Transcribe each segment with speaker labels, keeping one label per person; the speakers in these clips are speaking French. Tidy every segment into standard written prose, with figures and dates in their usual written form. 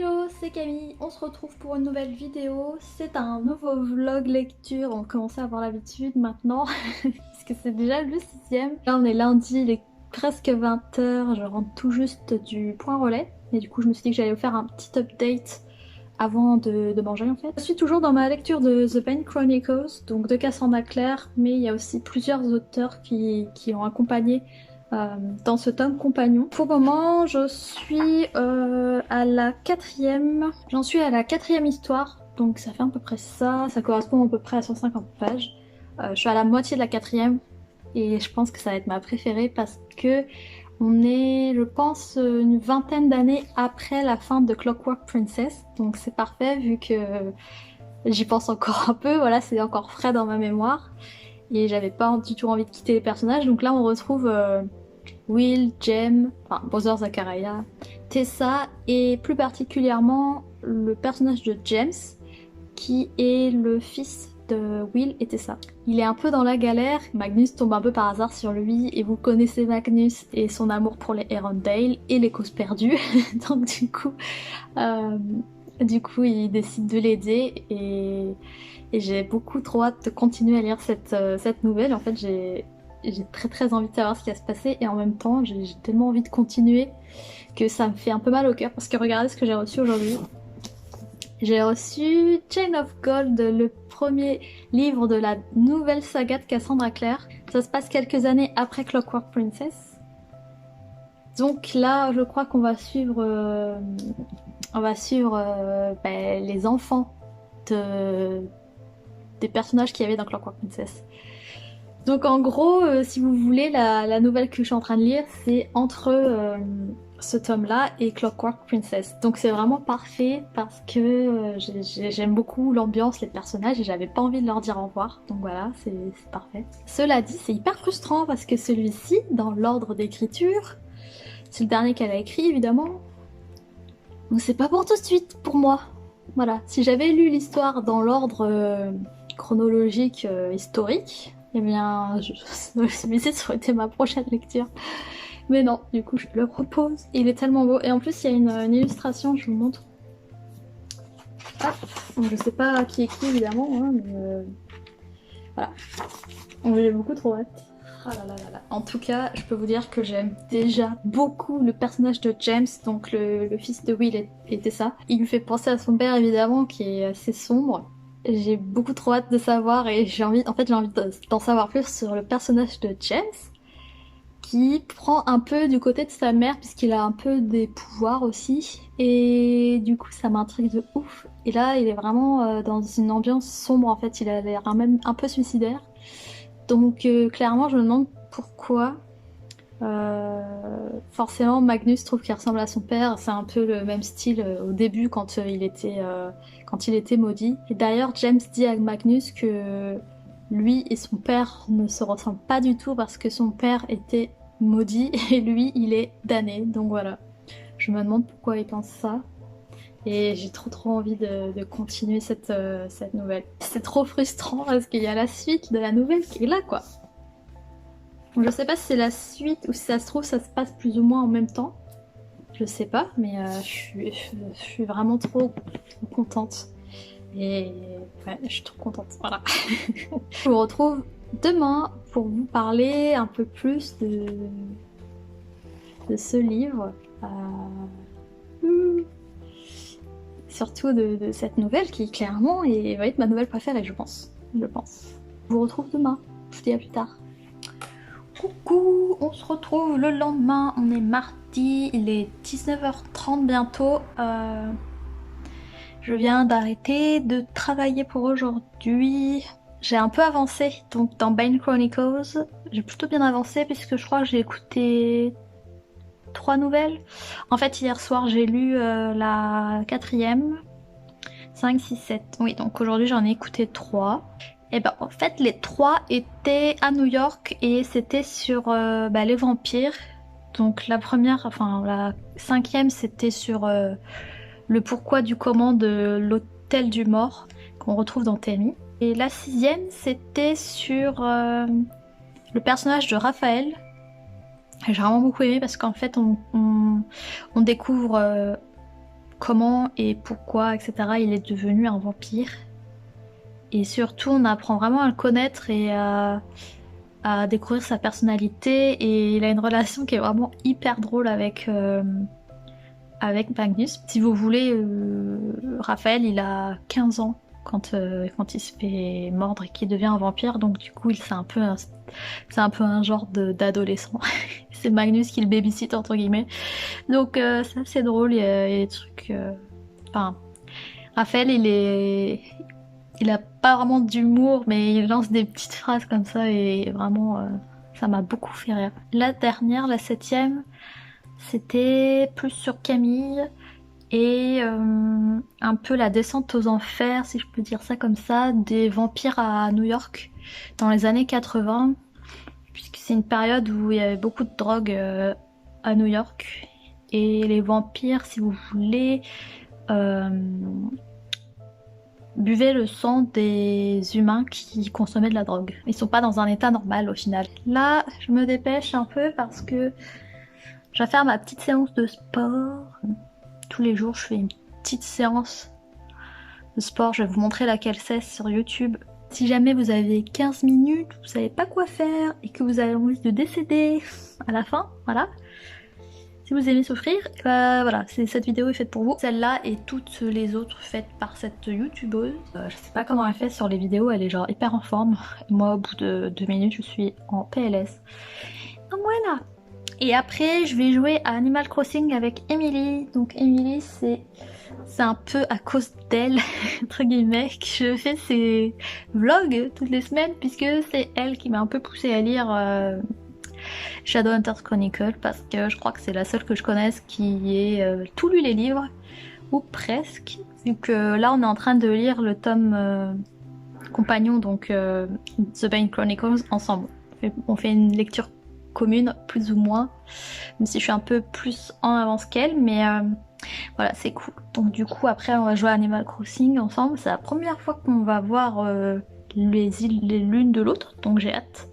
Speaker 1: Hello, c'est Camille, on se retrouve pour une nouvelle vidéo. C'est un nouveau vlog lecture, on commence à avoir l'habitude maintenant, parce que c'est déjà le 6ème. Là on est lundi, il est presque 20h, je rentre tout juste du point relais. Et du coup je me suis dit que j'allais vous faire un petit update avant de manger en fait. Je suis toujours dans ma lecture de The Pain Chronicles, donc de Cassandra Clare, mais il y a aussi plusieurs auteurs qui ont accompagné dans ce tome compagnon. Pour le moment, je suis à la 4ème. J'en suis à la 4ème histoire, donc ça fait à peu près ça. Ça correspond à peu près à 150 pages. Je suis à la moitié de la 4ème et je pense que ça va être ma préférée parce que on est, je pense, une vingtaine d'années après la fin de Clockwork Princess, donc c'est parfait vu que j'y pense encore un peu. Voilà, c'est encore frais dans ma mémoire et j'avais pas du tout envie de quitter les personnages. Donc là, on retrouve Will, Jem, enfin Bowser Zachariah, Tessa et plus particulièrement le personnage de James qui est le fils de Will et Tessa. Il est un peu dans la galère, Magnus tombe un peu par hasard sur lui et vous connaissez Magnus et son amour pour les Arendelle et les causes perdues. Donc du coup il décide de l'aider et j'ai beaucoup trop hâte de continuer à lire cette nouvelle. En fait j'ai très envie de savoir ce qui va se passer et en même temps j'ai tellement envie de continuer que ça me fait un peu mal au cœur parce que regardez ce que j'ai reçu aujourd'hui. J'ai reçu Chain of Gold, le premier livre de la nouvelle saga de Cassandra Clare. Ça se passe quelques années après Clockwork Princess. Donc là je crois qu'on va suivre les enfants des personnages qu'il y avait dans Clockwork Princess. Donc en gros, si vous voulez, la nouvelle que je suis en train de lire, c'est entre ce tome-là et Clockwork Princess. Donc c'est vraiment parfait parce que j'aime beaucoup l'ambiance, les personnages et j'avais pas envie de leur dire au revoir. Donc voilà, c'est parfait. Cela dit, c'est hyper frustrant parce que celui-ci, dans l'ordre d'écriture, c'est le dernier qu'elle a écrit évidemment. Donc c'est pas pour tout de suite pour moi. Voilà, si j'avais lu l'histoire dans l'ordre chronologique historique, eh bien, celui-ci ça aurait été ma prochaine lecture. Mais non, du coup, je le propose. Il est tellement beau. Et en plus, il y a une illustration, je vous montre. Ah, je sais pas qui écrit, évidemment, hein, mais voilà. J'ai beaucoup trop hâte. Ah là là là là. En tout cas, je peux vous dire que j'aime déjà beaucoup le personnage de James, donc le fils de Will et Tessa. Il me fait penser à son père, évidemment, qui est assez sombre. J'ai beaucoup trop hâte de savoir et j'ai envie d'en savoir plus sur le personnage de James, qui prend un peu du côté de sa mère puisqu'il a un peu des pouvoirs aussi. Et du coup, ça m'intrigue de ouf. Et là, il est vraiment dans une ambiance sombre en fait. Il a l'air même un peu suicidaire. Donc clairement, je me demande pourquoi. Forcément, Magnus trouve qu'il ressemble à son père. C'est un peu le même style au début quand il était maudit. Et d'ailleurs, James dit à Magnus que lui et son père ne se ressemblent pas du tout parce que son père était maudit et lui, il est damné. Donc voilà, je me demande pourquoi il pense ça. Et j'ai trop envie de continuer cette nouvelle. C'est trop frustrant parce qu'il y a la suite de la nouvelle qui est là quoi. Donc, je sais pas si c'est la suite ou si ça se trouve ça se passe plus ou moins en même temps. Je sais pas, mais je suis vraiment trop contente. Et ouais, je suis trop contente, voilà. Je vous retrouve demain pour vous parler un peu plus de ce livre. Surtout de cette nouvelle qui clairement va être ma nouvelle préférée, je pense. Je vous retrouve demain. Je vous dis à plus tard. Coucou, on se retrouve le lendemain, on est mardi, il est 19h30 bientôt. Je viens d'arrêter de travailler pour aujourd'hui. J'ai un peu avancé, donc dans Pain Chronicles, j'ai plutôt bien avancé puisque je crois que j'ai écouté 3 nouvelles. En fait, hier soir, j'ai lu la 4ème, 5, 6, 7. Oui, donc aujourd'hui, j'en ai écouté 3. Et ben, en fait, les 3 étaient à New York et c'était sur les vampires. Donc la 5ème, c'était sur le pourquoi du comment de l'hôtel du mort qu'on retrouve dans Tammy. Et la 6ème, c'était sur le personnage de Raphaël. J'ai vraiment beaucoup aimé parce qu'en fait on découvre comment et pourquoi, etc. il est devenu un vampire. Et surtout, on apprend vraiment à le connaître et à découvrir sa personnalité. Et il a une relation qui est vraiment hyper drôle avec Magnus. Si vous voulez, Raphaël, il a 15 ans quand il se fait mordre et qu'il devient un vampire. Donc du coup, c'est un peu un genre d'adolescent. C'est Magnus qui le babysit entre guillemets. Donc c'est assez drôle. Il y a des trucs. Enfin, Raphaël, il a pas vraiment d'humour, mais il lance des petites phrases comme ça et vraiment, ça m'a beaucoup fait rire. La dernière, la 7e, c'était plus sur Camille et un peu la descente aux enfers, si je peux dire ça comme ça, des vampires à New York dans les années 80, puisque c'est une période où il y avait beaucoup de drogue à New York. Et les vampires, si vous voulez, buvaient le sang des humains qui consommaient de la drogue. Ils sont pas dans un état normal au final. Là, je me dépêche un peu parce que je vais faire ma petite séance de sport. Tous les jours, je fais une petite séance de sport. Je vais vous montrer laquelle c'est sur YouTube. Si jamais vous avez 15 minutes, vous savez pas quoi faire et que vous avez envie de décéder à la fin, voilà. Si vous aimez souffrir, voilà, cette vidéo est faite pour vous. Celle-là et toutes les autres faites par cette youtubeuse. Je sais pas comment elle fait sur les vidéos, elle est genre hyper en forme. Moi, au bout de 2 minutes, je suis en PLS. Donc voilà. Et après, je vais jouer à Animal Crossing avec Emily. Donc Emily, c'est un peu à cause d'elle, entre guillemets, que je fais ces vlogs toutes les semaines, puisque c'est elle qui m'a un peu poussé à lire Shadowhunters Chronicle, parce que je crois que c'est la seule que je connaisse qui ait tout lu les livres, ou presque. Vu que là, on est en train de lire le tome compagnon, donc The Bane Chronicles, ensemble. On fait une lecture commune, plus ou moins, même si je suis un peu plus en avance qu'elle, mais voilà, c'est cool. Donc du coup, après, on va jouer à Animal Crossing ensemble. C'est la première fois qu'on va voir les îles l'une de l'autre, donc j'ai hâte.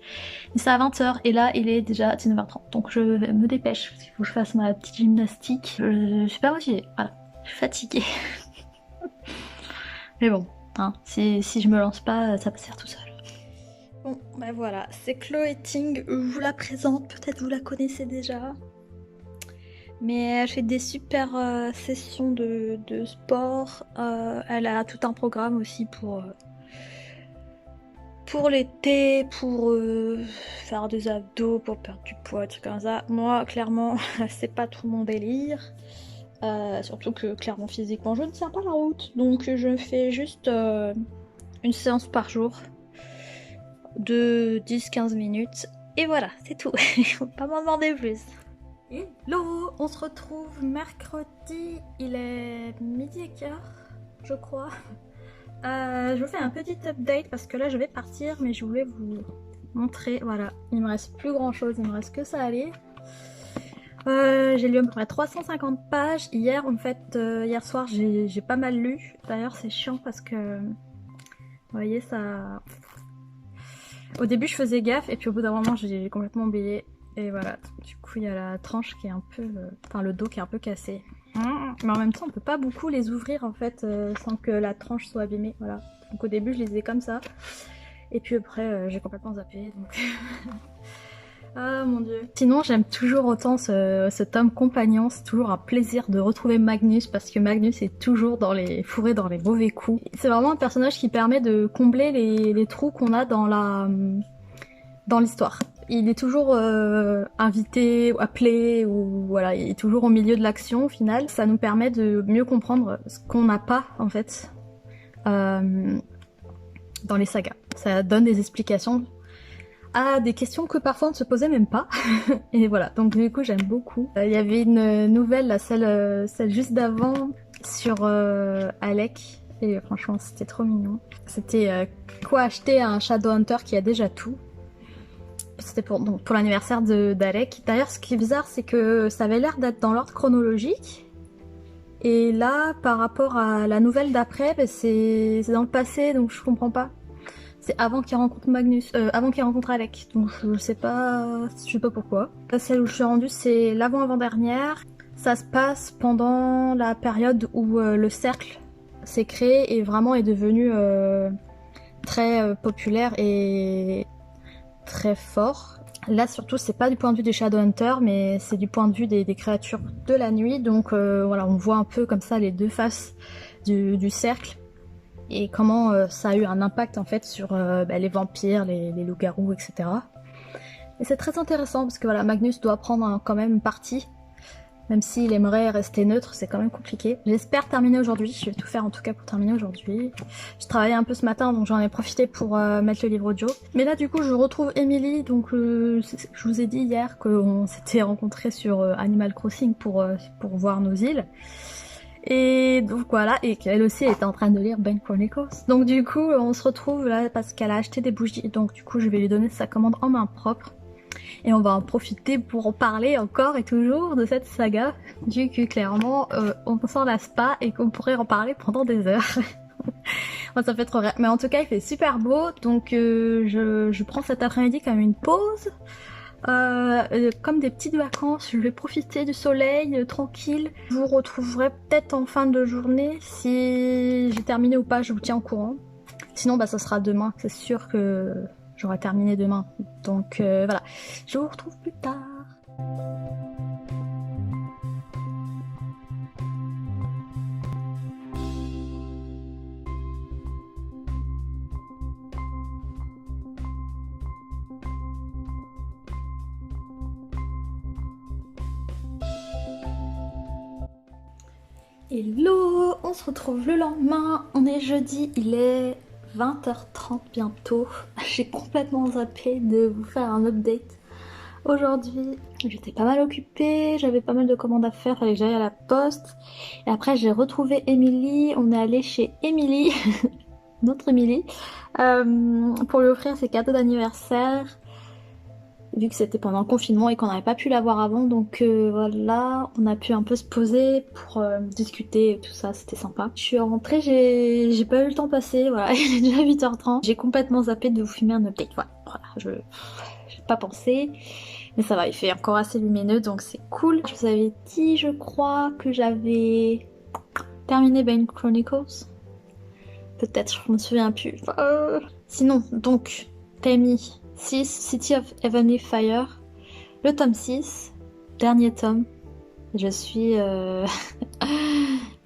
Speaker 1: C'est à 20h et là il est déjà 19h30, donc je me dépêche, il faut que je fasse ma petite gymnastique. Je suis pas motivée, voilà, je suis fatiguée. Mais bon, hein, si je me lance pas, ça va se faire tout seul. Bon, bah voilà, c'est Chloé Ting, je vous la présente, peut-être vous la connaissez déjà. Mais elle fait des super sessions de sport, elle a tout un programme aussi pour l'été, pour faire des abdos, pour perdre du poids, des trucs comme ça. Moi, clairement, c'est pas trop mon délire. Surtout que, clairement, physiquement, je ne tiens pas la route. Donc, je fais juste une séance par jour de 10-15 minutes. Et voilà, c'est tout. Il faut pas m'en demander plus. Hello, on se retrouve mercredi. Il est 12h15, je crois. Je vous fais un petit update parce que là je vais partir, mais je voulais vous montrer. Voilà, il me reste plus grand chose, il me reste que ça à lire. J'ai lu à peu près 350 pages hier. En fait, hier soir j'ai pas mal lu. D'ailleurs, c'est chiant parce que vous voyez, ça. Au début, je faisais gaffe et puis au bout d'un moment, j'ai complètement oublié. Et voilà, du coup, il y a la tranche qui est un peu. Enfin, le dos qui est un peu cassé. Mais en même temps, on peut pas beaucoup les ouvrir en fait sans que la tranche soit abîmée. Voilà. Donc au début, je les ai comme ça. Et puis après, j'ai complètement zappé. Donc... ah mon dieu. Sinon, j'aime toujours autant ce tome compagnon. C'est toujours un plaisir de retrouver Magnus parce que Magnus est toujours fourré dans les mauvais coups. C'est vraiment un personnage qui permet de combler les trous qu'on a dans l'histoire. Il est toujours invité, appelé, ou voilà, il est toujours au milieu de l'action au final. Ça nous permet de mieux comprendre ce qu'on n'a pas en fait dans les sagas. Ça donne des explications à des questions que parfois on ne se posait même pas. Et voilà, donc du coup j'aime beaucoup. Il y avait une nouvelle, celle juste d'avant, sur Alec. Et franchement c'était trop mignon. C'était quoi acheter à un Shadowhunter qui a déjà tout. C'était pour l'anniversaire d'Alec. D'ailleurs, ce qui est bizarre, c'est que ça avait l'air d'être dans l'ordre chronologique. Et là, par rapport à la nouvelle d'après, bah, c'est dans le passé, donc je comprends pas. C'est avant qu'il rencontre avant qu'il rencontre Alec. Donc je sais pas pourquoi. Là, celle où je suis rendue, c'est l'avant-avant-dernière. Ça se passe pendant la période où le cercle s'est créé et vraiment est devenu très populaire et très fort. Là surtout c'est pas du point de vue des Shadowhunters mais c'est du point de vue des créatures de la nuit, donc voilà, on voit un peu comme ça les deux faces du cercle et comment ça a eu un impact en fait sur les vampires, les loups-garous, etc. Et c'est très intéressant parce que voilà, Magnus doit prendre quand même parti. Même s'il aimerait rester neutre, c'est quand même compliqué. J'espère terminer aujourd'hui, je vais tout faire en tout cas pour terminer aujourd'hui. Je travaillais un peu ce matin donc j'en ai profité pour mettre le livre audio. Mais là du coup je retrouve Emily, donc je vous ai dit hier qu'on s'était rencontrés sur Animal Crossing pour voir nos îles. Et donc voilà, et qu'elle aussi était en train de lire Ben Chronicles. Donc du coup on se retrouve là parce qu'elle a acheté des bougies, donc du coup je vais lui donner sa commande en main propre. Et on va en profiter pour en parler encore et toujours de cette saga, vu que clairement on s'en lasse pas et qu'on pourrait en parler pendant des heures. Moi ça fait trop rire. Mais en tout cas il fait super beau, donc je prends cet après-midi comme une pause. Comme des petites vacances, je vais profiter du soleil tranquille. Je vous retrouverai peut-être en fin de journée. Si j'ai terminé ou pas, je vous tiens au courant. Sinon bah ça sera demain, c'est sûr que j'aurai terminé demain. Donc voilà, je vous retrouve plus tard. Hello, on se retrouve le lendemain, on est jeudi, il est 20h30 bientôt. J'ai complètement zappé de vous faire un update aujourd'hui. J'étais pas mal occupée, j'avais pas mal de commandes à faire, fallait que j'aille à la poste. Et après j'ai retrouvé Emily, on est allé chez Emily, notre Emily, pour lui offrir ses cadeaux d'anniversaire. Vu que c'était pendant le confinement et qu'on n'avait pas pu l'avoir avant, donc voilà, on a pu un peu se poser pour discuter et tout ça, c'était sympa. Je suis rentrée, j'ai pas eu le temps passer, voilà, il est déjà 8h30. J'ai complètement zappé de vous filmer un update, voilà, j'ai pas pensé, mais ça va, il fait encore assez lumineux, donc c'est cool. Je vous avais dit, je crois, que j'avais terminé Ben Chronicles. Peut-être, je me souviens plus. Sinon, donc, Tammy 6, City of Heavenly Fire, le tome 6, dernier tome. Je suis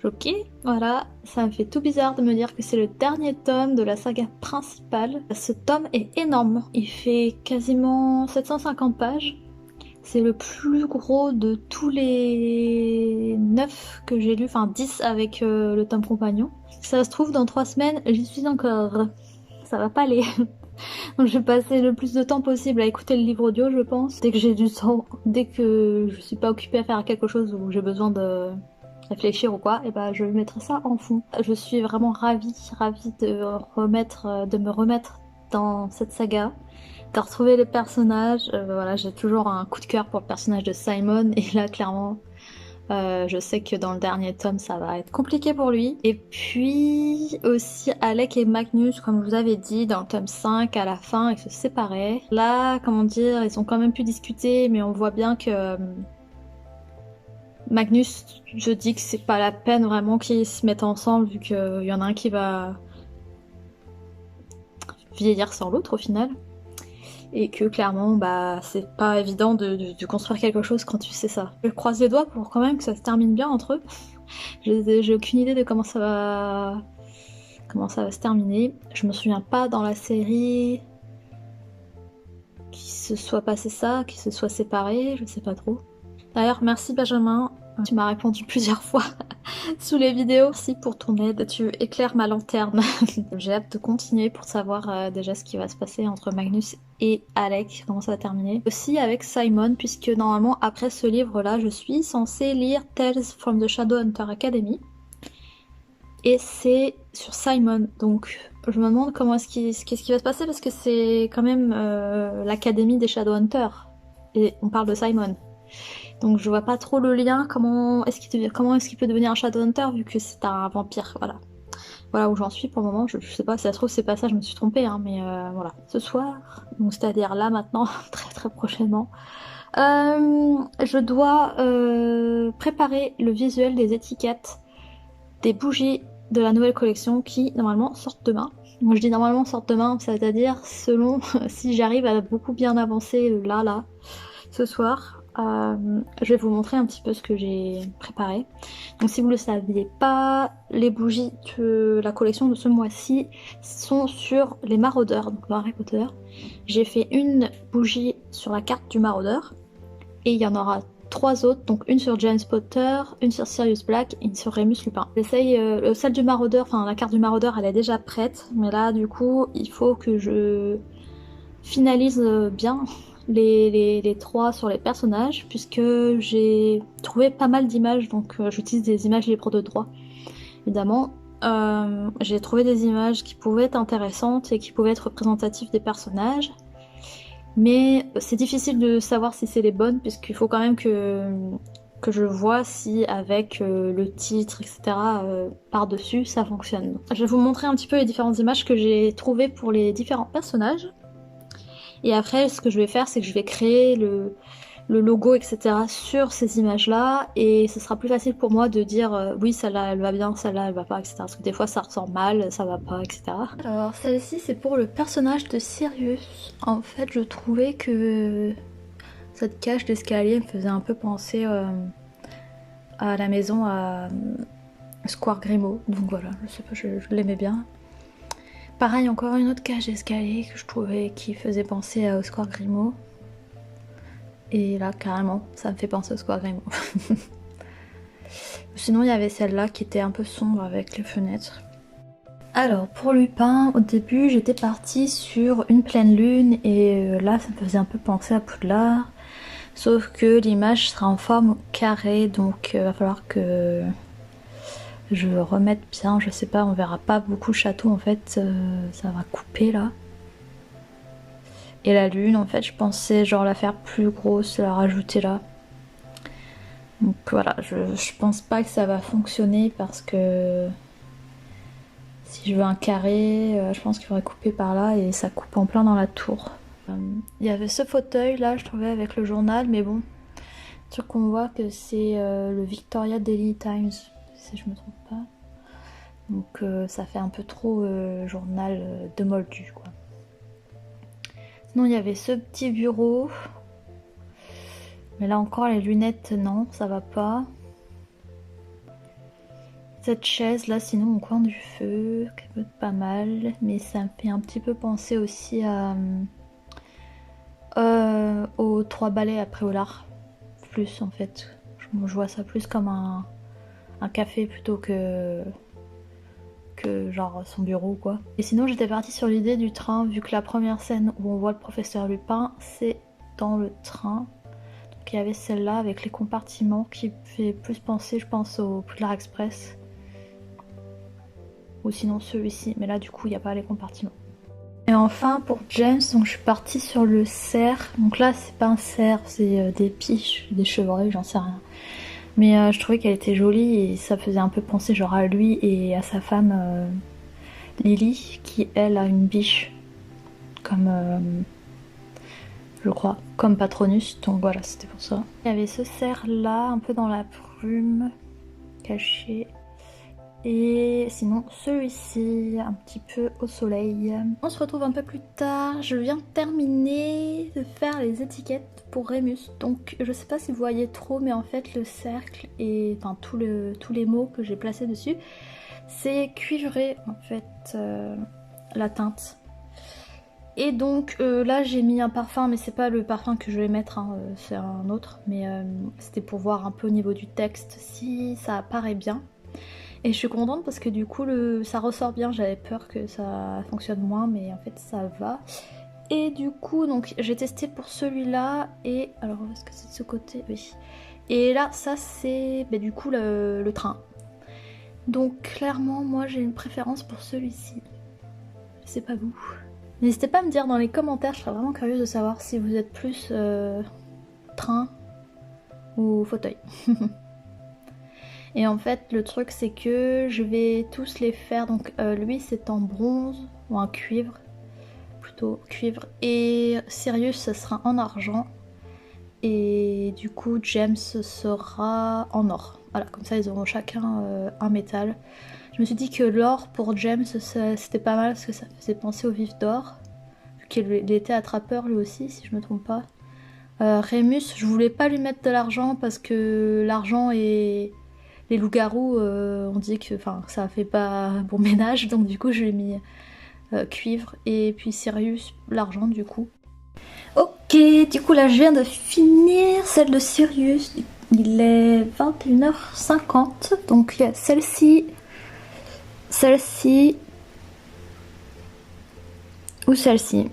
Speaker 1: choquée, voilà. Ça me fait tout bizarre de me dire que c'est le dernier tome de la saga principale. Ce tome est énorme, il fait quasiment 750 pages. C'est le plus gros de tous les 9 que j'ai lus, enfin 10 avec le tome compagnon. Ça se trouve dans 3 semaines, j'y suis encore. Ça va pas aller. Donc je vais passer le plus de temps possible à écouter le livre audio, je pense. Dès que j'ai du temps, dès que je suis pas occupée à faire quelque chose où j'ai besoin de réfléchir ou quoi, et ben je mettrai ça en fond. Je suis vraiment ravie de me remettre dans cette saga, de retrouver les personnages. Voilà, j'ai toujours un coup de cœur pour le personnage de Simon et là clairement je sais que dans le dernier tome ça va être compliqué pour lui. Et puis aussi Alec et Magnus, comme je vous avais dit, dans le tome 5 à la fin ils se séparaient. Là, comment dire, ils ont quand même pu discuter, mais on voit bien que Magnus, je dis que c'est pas la peine vraiment qu'ils se mettent ensemble, vu qu'il y en a un qui va vieillir sans l'autre au final. Et que clairement bah c'est pas évident de construire quelque chose quand tu sais ça. Je croise les doigts pour quand même que ça se termine bien entre eux. J'ai aucune idée de comment ça va se terminer. Je me souviens pas dans la série qu'il se soit passé ça, qu'ils se soient séparés, je sais pas trop. D'ailleurs merci Benjamin, tu m'as répondu plusieurs fois sous les vidéos. Merci pour ton aide, tu éclaires ma lanterne. J'ai hâte de continuer pour savoir déjà ce qui va se passer entre Magnus et Alec, comment ça va terminer. Aussi avec Simon, puisque normalement après ce livre là je suis censée lire Tales from the Shadowhunter Academy. Et c'est sur Simon, donc je me demande qu'est-ce qui va se passer, parce que c'est quand même l'académie des Shadowhunters et on parle de Simon. Donc je vois pas trop le lien, comment est-ce qu'il peut devenir un Shadowhunter vu que c'est un vampire, voilà. Voilà où j'en suis pour le moment, je sais pas, si ça se trouve c'est pas ça, je me suis trompée, hein, mais voilà. Ce soir, donc c'est-à-dire là maintenant, très très prochainement, Je dois préparer le visuel des étiquettes des bougies de la nouvelle collection qui normalement sortent demain. Moi je dis normalement sortent demain, c'est-à-dire selon si j'arrive à beaucoup bien avancer là, ce soir. Je vais vous montrer un petit peu ce que j'ai préparé. Donc si vous ne le saviez pas, les bougies de la collection de ce mois-ci sont sur les maraudeurs, donc dans Harry Potter. J'ai fait une bougie sur la carte du maraudeur et il y en aura trois autres, donc une sur James Potter, une sur Sirius Black et une sur Remus Lupin. J'essaye, celle du maraudeur, enfin la carte du maraudeur elle est déjà prête, mais là du coup il faut que je finalise bien les trois sur les personnages, puisque j'ai trouvé pas mal d'images, donc j'utilise des images libres de droit évidemment. J'ai trouvé des images qui pouvaient être intéressantes et qui pouvaient être représentatives des personnages. Mais c'est difficile de savoir si c'est les bonnes, puisqu'il faut quand même que je vois si avec le titre, etc. Par-dessus, ça fonctionne. Je vais vous montrer un petit peu les différentes images que j'ai trouvées pour les différents personnages. Et après, ce que je vais faire, c'est que je vais créer le logo, etc. sur ces images-là, et ce sera plus facile pour moi de dire oui, celle-là elle va bien, celle-là elle va pas, etc. Parce que des fois ça ressort mal, ça va pas, etc. Alors celle-ci c'est pour le personnage de Sirius. En fait, je trouvais que cette cage d'escalier me faisait un peu penser à la maison à Square Grimaud. Donc voilà, je sais pas, je l'aimais bien. Pareil, encore une autre cage d'escalier que je trouvais qui faisait penser à Square Grimaud. Et là, carrément, ça me fait penser au Square Grimaud. Sinon, il y avait celle-là qui était un peu sombre avec les fenêtres. Alors, pour Lupin, au début, j'étais partie sur une pleine lune et là, ça me faisait un peu penser à Poudlard. Sauf que l'image sera en forme carrée, donc va falloir que je remette bien. Je sais pas, on verra pas beaucoup le château en fait, ça va couper là. Et la lune, en fait, je pensais genre la faire plus grosse, la rajouter là. Donc voilà, je pense pas que ça va fonctionner parce que si je veux un carré, je pense qu'il faudrait couper par là et ça coupe en plein dans la tour. Il y avait ce fauteuil là, je trouvais avec le journal, mais bon, sûr qu'on voit que c'est le Victoria Daily Times, si je me trompe pas. Donc ça fait un peu trop journal de moldu quoi. Sinon il y avait ce petit bureau. Mais là encore les lunettes non, ça va pas. Cette chaise là sinon au coin du feu, qui peut être pas mal. Mais ça me fait un petit peu penser aussi à aux trois balais après au lard. Plus en fait. Je vois ça plus comme un café plutôt que genre son bureau quoi. Et sinon j'étais partie sur l'idée du train vu que la première scène où on voit le professeur Lupin c'est dans le train. Donc il y avait celle-là avec les compartiments qui fait plus penser je pense au Poudlard Express. Ou sinon celui-ci, mais là du coup il n'y a pas les compartiments. Et enfin pour James, donc je suis partie sur le cerf. Donc là c'est pas un cerf, c'est des piches, des chevreuils, j'en sais rien. Mais je trouvais qu'elle était jolie et ça faisait un peu penser genre à lui et à sa femme Lily qui elle a une biche comme je crois comme Patronus, donc voilà c'était pour ça. Il y avait ce cerf là un peu dans la brume caché et sinon celui-ci un petit peu au soleil. On se retrouve un peu plus tard, je viens de terminer de faire les étiquettes pour Remus. Donc je sais pas si vous voyez trop mais en fait le cercle et enfin tous les mots que j'ai placés dessus c'est cuivré en fait la teinte. Et donc là j'ai mis un parfum mais c'est pas le parfum que je vais mettre hein, c'est un autre mais c'était pour voir un peu au niveau du texte si ça apparaît bien. Et je suis contente parce que du coup ça ressort bien, j'avais peur que ça fonctionne moins mais en fait ça va. Et du coup donc j'ai testé pour celui-là et alors est-ce que c'est de ce côté? Oui. Et là ça c'est bah, du coup le train. Donc clairement moi j'ai une préférence pour celui-ci. Je sais pas vous. N'hésitez pas à me dire dans les commentaires, je serais vraiment curieuse de savoir si vous êtes plus train ou fauteuil. Et en fait le truc c'est que je vais tous les faire, donc lui c'est en bronze ou en cuivre, plutôt cuivre, et Sirius ce sera en argent. et du coup James sera en or. Voilà, comme ça ils auront chacun un métal. Je me suis dit que l'or pour James c'était pas mal parce que ça faisait penser au vif d'or. Vu qu'il était attrapeur lui aussi si je me trompe pas. Remus, je voulais pas lui mettre de l'argent parce que l'argent et les loups-garous, on dit que ça fait pas bon ménage, donc du coup je lui ai mis cuivre. Et puis Sirius, l'argent du coup. Ok, du coup là je viens de finir celle de Sirius. Il est 21h50, donc il y a celle-ci, celle-ci ou celle-ci.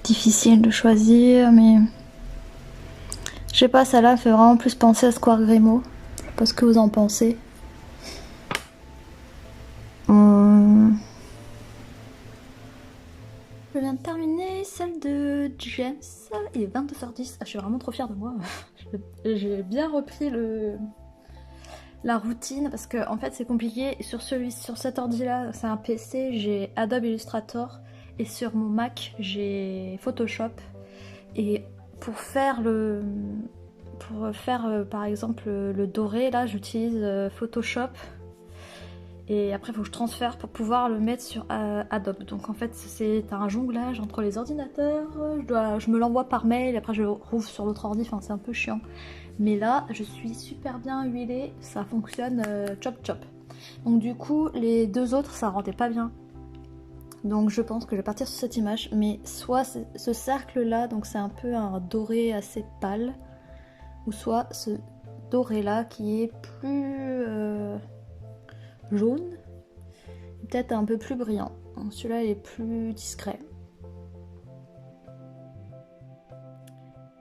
Speaker 1: Difficile de choisir, mais je sais pas, celle-là fait vraiment plus penser à Square Grimaud. Je sais pas ce que vous en pensez. Je viens de terminer celle de James. Il est 22h10. Ah, je suis vraiment trop fière de moi. J'ai bien repris la routine parce que en fait c'est compliqué. Sur cet ordi là, c'est un PC, j'ai Adobe Illustrator et sur mon Mac j'ai Photoshop. Et pour faire par exemple le doré là, j'utilise Photoshop. Et après il faut que je transfère pour pouvoir le mettre sur Adobe. Donc en fait c'est un jonglage entre les ordinateurs. Je me l'envoie par mail, après je le rouvre sur l'autre ordi, enfin c'est un peu chiant. Mais là je suis super bien huilée, ça fonctionne chop chop. Donc du coup les deux autres ça rendait pas bien. Donc je pense que je vais partir sur cette image. Mais soit ce cercle là, donc c'est un peu un doré assez pâle. Ou soit ce doré là qui est plus jaune, peut-être un peu plus brillant. Celui-là est plus discret.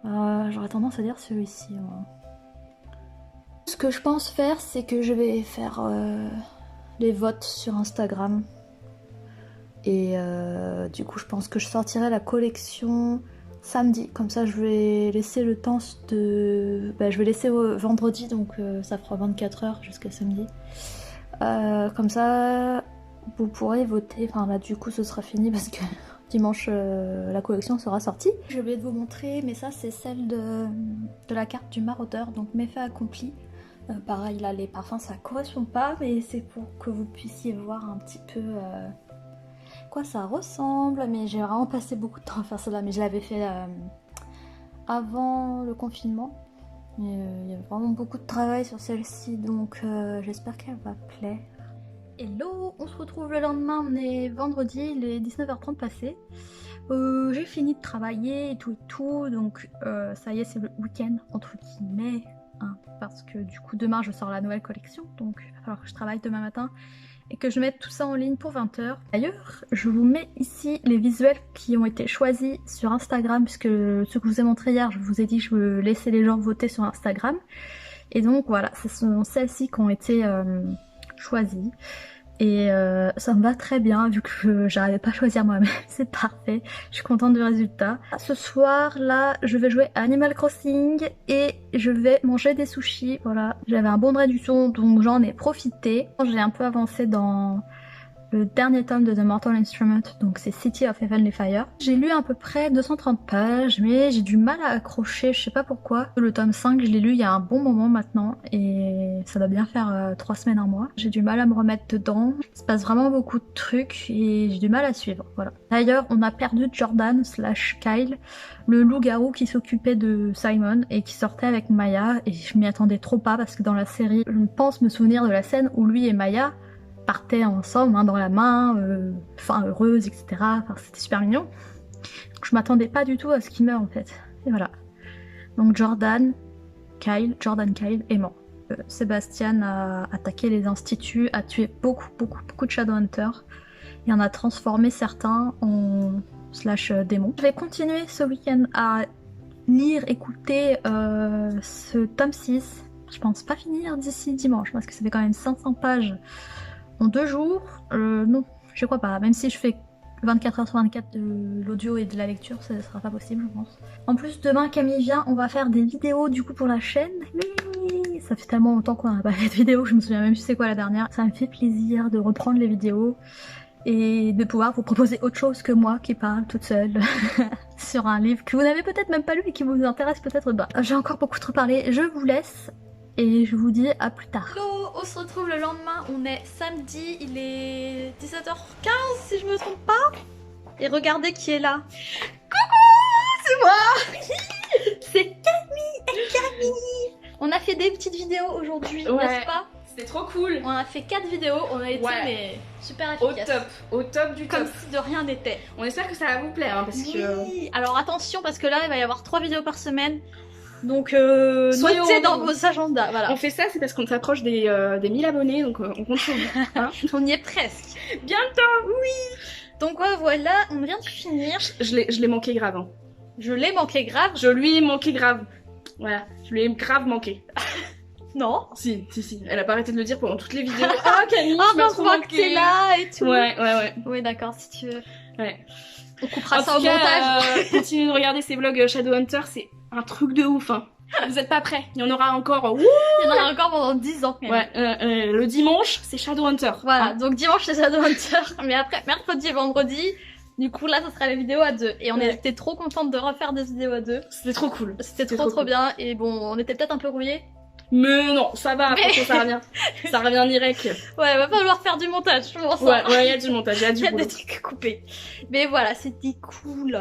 Speaker 1: J'aurais tendance à dire celui-ci. Ce que je pense faire, c'est que je vais faire les votes sur Instagram. Et du coup, je pense que je sortirai la collection samedi. Comme ça, je vais laisser le temps de... je vais laisser vendredi, donc ça fera 24 heures jusqu'à samedi. Comme ça, vous pourrez voter. Enfin là, du coup, ce sera fini parce que dimanche, la collection sera sortie. Je vais vous montrer, mais ça, c'est celle de la carte du maraudeur, donc méfait accompli. Pareil, là, les parfums, ça correspond pas, mais c'est pour que vous puissiez voir un petit peu quoi ça ressemble. Mais j'ai vraiment passé beaucoup de temps à faire cela, mais je l'avais fait avant le confinement. Il y a vraiment beaucoup de travail sur celle-ci, donc j'espère qu'elle va plaire. Hello, on se retrouve le lendemain, on est vendredi, il est 19h30 passé. J'ai fini de travailler et tout, donc ça y est, c'est le week-end entre guillemets, hein, parce que du coup demain je sors la nouvelle collection, donc il va falloir que je travaille demain matin et que je mette tout ça en ligne pour 20h. D'ailleurs, je vous mets ici les visuels qui ont été choisis sur Instagram, puisque ce que je vous ai montré hier, je vous ai dit que je laissais les gens voter sur Instagram. Et donc voilà, ce sont celles-ci qui ont été choisies. Et ça me va très bien, vu que j'arrivais pas à choisir moi-même, c'est parfait, je suis contente du résultat. Ce soir, là, je vais jouer à Animal Crossing et je vais manger des sushis, voilà. J'avais un bon de réduction, donc j'en ai profité. J'ai un peu avancé dans le dernier tome de The Mortal Instrument, donc c'est City of Heavenly Fire. J'ai lu à peu près 230 pages, mais j'ai du mal à accrocher, je sais pas pourquoi. Le tome 5, je l'ai lu il y a un bon moment maintenant, et ça doit bien faire 3 semaines, un mois. J'ai du mal à me remettre dedans, il se passe vraiment beaucoup de trucs, et j'ai du mal à suivre, voilà. D'ailleurs, on a perdu Jordan / Kyle, le loup-garou qui s'occupait de Simon, et qui sortait avec Maya, et je m'y attendais trop pas, parce que dans la série, je pense me souvenir de la scène où lui et Maya partaient ensemble, main dans la main, fin heureuse, etc. Enfin, c'était super mignon. Donc, je m'attendais pas du tout à ce qu'il meure en fait. Et voilà. Donc Jordan Kyle est mort. Sébastien a attaqué les instituts, a tué beaucoup de Shadowhunters et en a transformé certains en / démons. Je vais continuer ce week-end à lire, écouter ce tome 6. Je pense pas finir d'ici dimanche parce que ça fait quand même 500 pages en 2 jours. Non, je crois pas. Même si je fais 24 heures sur 24 de l'audio et de la lecture, ça sera pas possible, je pense. En plus, demain, Camille vient, on va faire des vidéos du coup pour la chaîne. Oui, ça fait tellement longtemps qu'on n'a pas fait de vidéo, je me souviens même plus c'est quoi la dernière. Ça me fait plaisir de reprendre les vidéos. et de pouvoir vous proposer autre chose que moi qui parle toute seule sur un livre que vous n'avez peut-être même pas lu et qui vous intéresse peut-être pas. J'ai encore beaucoup trop parlé, je vous laisse et je vous dis à plus tard. Hello, on se retrouve le lendemain, on est samedi, il est 17h15 si je me trompe pas. Et regardez qui est là. Coucou, c'est moi. C'est Camille et Camille. On a fait des petites vidéos aujourd'hui, n'est-ce pas?
Speaker 2: C'était trop cool.
Speaker 1: On a fait 4 vidéos, on a été mais super efficaces.
Speaker 2: Au top du top.
Speaker 1: Comme si de rien n'était.
Speaker 2: On espère que ça va vous plaire, hein, parce que...
Speaker 1: Alors attention, parce que là, il va y avoir 3 vidéos par semaine. Donc,
Speaker 2: Soyons
Speaker 1: notez dans vos agendas, voilà.
Speaker 2: On fait ça, c'est parce qu'on s'approche des 1000 abonnés, donc on compte sur vous. Hein.
Speaker 1: On y est presque.
Speaker 2: Bientôt.
Speaker 1: Oui. Donc voilà, on vient de finir.
Speaker 2: Je l'ai manqué grave. Hein.
Speaker 1: Je l'ai manqué grave.
Speaker 2: Je lui ai manqué grave. Voilà, je lui ai grave manqué.
Speaker 1: Non.
Speaker 2: Si. Elle a pas arrêté de le dire pendant toutes les vidéos. Ah Camille, tu m'as trop
Speaker 1: que
Speaker 2: manqué.
Speaker 1: t'es là et tout.
Speaker 2: Ouais.
Speaker 1: Oui, d'accord, si tu veux.
Speaker 2: Ouais.
Speaker 1: On coupera
Speaker 2: en
Speaker 1: ça
Speaker 2: tout
Speaker 1: au
Speaker 2: cas,
Speaker 1: montage.
Speaker 2: Continuez de regarder ces vlogs Shadowhunter, c'est un truc de ouf. Hein. Vous êtes pas prêts, il y en aura encore.
Speaker 1: Il y en aura encore pendant 10 ans. Quand même.
Speaker 2: Ouais, le dimanche, c'est Shadowhunter.
Speaker 1: Voilà,
Speaker 2: hein.
Speaker 1: donc dimanche c'est Shadowhunter, mais après mercredi et vendredi, du coup là ça sera les vidéos à 2. Et on était trop contente de refaire des vidéos à 2.
Speaker 2: C'était trop cool.
Speaker 1: C'était trop bien, et bon, on était peut-être un peu rouillés.
Speaker 2: Mais non, ça va, franchement, ça revient. Ça revient direct.
Speaker 1: Ouais, va falloir faire du montage, je pense.
Speaker 2: Ouais, il y a du montage, il y a du boulot.
Speaker 1: Des trucs coupés. Mais voilà, c'était cool.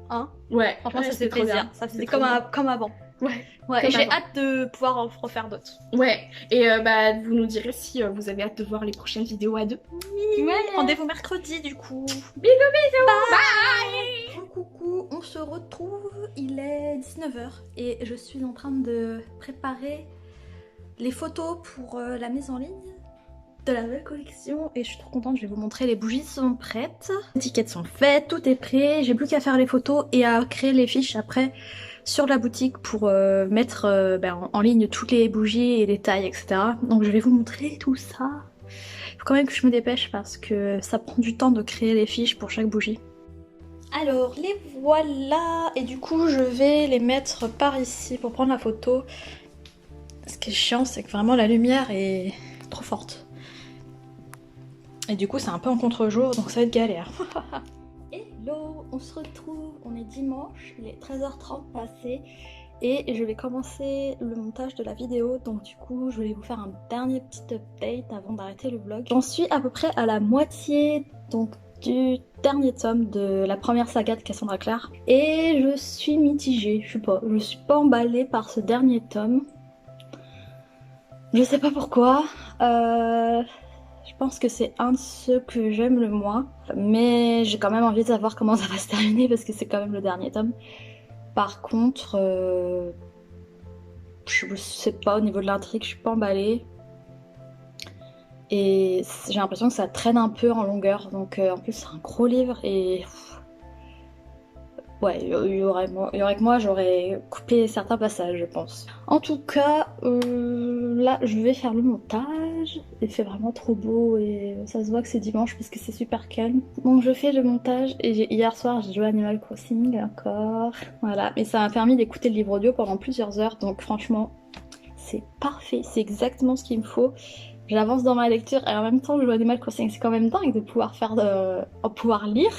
Speaker 1: Hein?
Speaker 2: Ouais.
Speaker 1: Franchement, ça fait plaisir. Ça faisait comme avant.
Speaker 2: Ouais.
Speaker 1: Et j'ai hâte de pouvoir en refaire d'autres.
Speaker 2: Ouais. Et vous nous direz si vous avez hâte de voir les prochaines vidéos à 2.
Speaker 1: Oui. Ouais. Rendez-vous mercredi, du coup.
Speaker 2: Bisous.
Speaker 1: Bye. Coucou, on se retrouve. Il est 19h et je suis en train de préparer les photos pour la mise en ligne de la nouvelle collection et je suis trop contente, je vais vous montrer, les bougies sont prêtes, les étiquettes sont faites, tout est prêt, j'ai plus qu'à faire les photos et à créer les fiches après sur la boutique pour mettre en ligne toutes les bougies et les tailles, etc. Donc je vais vous montrer tout ça. Il faut quand même que je me dépêche parce que ça prend du temps de créer les fiches pour chaque bougie. Alors les voilà, et du coup je vais les mettre par ici pour prendre la photo. Ce qui est chiant, c'est que vraiment la lumière est trop forte. Et du coup c'est un peu en contre-jour, donc ça va être galère. Hello, on se retrouve, on est dimanche, il est 13h30 passé et je vais commencer le montage de la vidéo, donc du coup je voulais vous faire un dernier petit update avant d'arrêter le vlog. J'en suis à peu près à la moitié donc du dernier tome de la première saga de Cassandra Clare et je suis mitigée, je suis pas emballée par ce dernier tome. Je sais pas pourquoi, je pense que c'est un de ceux que j'aime le moins, mais j'ai quand même envie de savoir comment ça va se terminer parce que c'est quand même le dernier tome. Par contre, je sais pas, au niveau de l'intrigue, je suis pas emballée. Et j'ai l'impression que ça traîne un peu en longueur, donc en plus c'est un gros livre et... Ouais, il y aurait que moi, j'aurais coupé certains passages, je pense. En tout cas, là, je vais faire le montage. Il fait vraiment trop beau et ça se voit que c'est dimanche parce que c'est super calme. Donc je fais le montage et hier soir, j'ai joué à Animal Crossing encore. Voilà, et ça m'a permis d'écouter le livre audio pendant plusieurs heures. Donc franchement, c'est parfait, c'est exactement ce qu'il me faut. J'avance dans ma lecture et en même temps, je joue à Animal Crossing. C'est quand même dingue de pouvoir pouvoir lire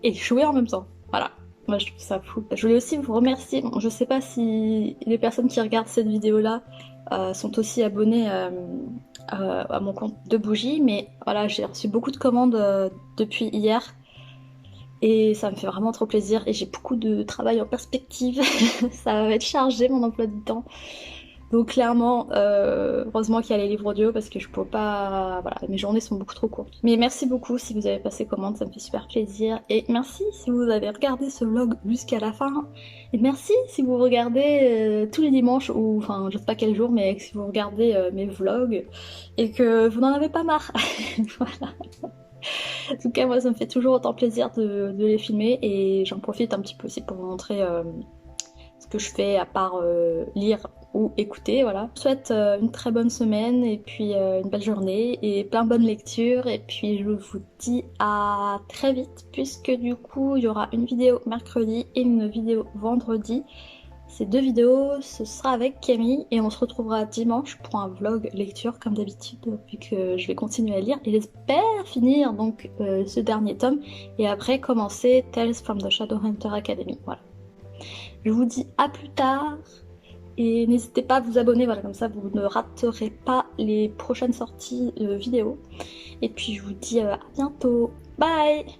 Speaker 1: et jouer en même temps. Voilà. Moi je trouve ça fou. Je voulais aussi vous remercier, bon, je sais pas si les personnes qui regardent cette vidéo là sont aussi abonnées à mon compte de bougies, mais voilà, j'ai reçu beaucoup de commandes depuis hier et ça me fait vraiment trop plaisir et j'ai beaucoup de travail en perspective. Ça va être chargé mon emploi du temps. Donc clairement, heureusement qu'il y a les livres audio parce que je peux pas... Voilà, mes journées sont beaucoup trop courtes. Mais merci beaucoup si vous avez passé commande, ça me fait super plaisir. Et merci si vous avez regardé ce vlog jusqu'à la fin. Et merci si vous regardez tous les dimanches, ou enfin je sais pas quel jour, mais si vous regardez mes vlogs et que vous n'en avez pas marre. Voilà. En tout cas, moi ça me fait toujours autant plaisir de les filmer et j'en profite un petit peu aussi pour vous montrer ce que je fais à part lire ou écouter, voilà. Je vous souhaite une très bonne semaine et puis une belle journée et plein de bonnes lectures et puis je vous dis à très vite puisque du coup il y aura une vidéo mercredi et une vidéo vendredi ces 2 vidéos, ce sera avec Camille et on se retrouvera dimanche pour un vlog lecture comme d'habitude, vu que je vais continuer à lire et j'espère finir donc ce dernier tome et après commencer Tales from the Shadowhunter Academy. Voilà. Je vous dis à plus tard et n'hésitez pas à vous abonner, voilà, comme ça vous ne raterez pas les prochaines sorties vidéo. Et puis je vous dis à bientôt. Bye!